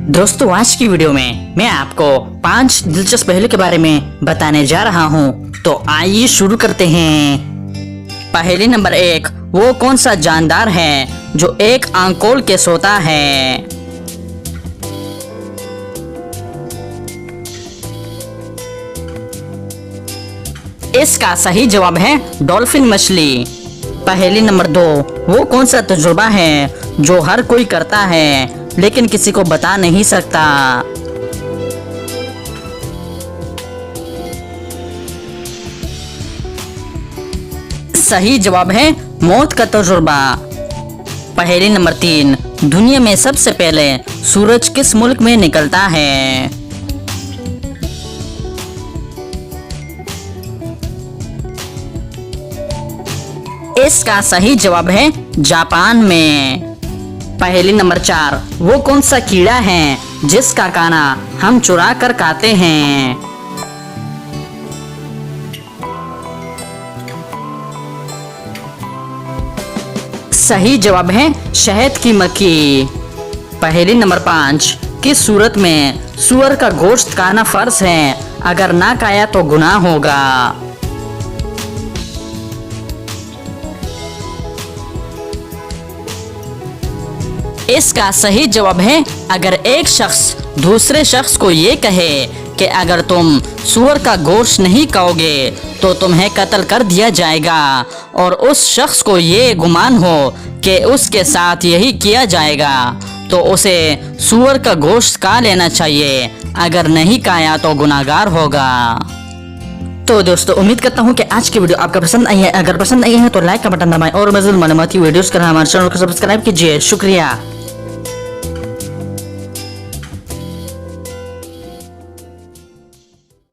दोस्तों आज की वीडियो में मैं आपको 5 दिलचस्प पहलू के बारे में बताने जा रहा हूँ। तो आइए शुरू करते हैं। पहेली नंबर 1, वो कौन सा जानदार है जो एक आंख खोल के सोता है? इसका सही जवाब है डॉल्फिन मछली। पहेली नंबर 2, वो कौन सा तजुर्बा है जो हर कोई करता है लेकिन किसी को बता नहीं सकता? सही जवाब है मौत का तजुर्बा। पहेली नंबर 3, दुनिया में सबसे पहले सूरज किस मुल्क में निकलता है? इसका सही जवाब है जापान में। पहेली नंबर 4, वो कौन सा कीड़ा है जिसका खाना हम चुरा कर खाते हैं? सही जवाब है शहद की मक्खी। पहेली नंबर 5, किस सूरत में सुअर का गोश्त खाना फर्ज है, अगर ना खाया तो गुनाह होगा? इसका सही जवाब है अगर एक शख्स दूसरे शख्स को ये कहे कि अगर तुम सूअर का गोश्त नहीं खाओगे तो तुम्हें कत्ल कर दिया जाएगा, और उस शख्स को ये गुमान हो कि उसके साथ यही किया जाएगा, तो उसे सूअर का गोश्त खा लेना चाहिए, अगर नहीं खाया तो गुनाहगार होगा। तो दोस्तों उम्मीद करता हूँ कि आज की वीडियो आपका पसंद आई है। अगर पसंद आई है तो लाइक का बटन दबाएं और मज़ीद मालूमाती वीडियोस के लिए हमारे चैनल को सब्सक्राइब कीजिए। शुक्रिया।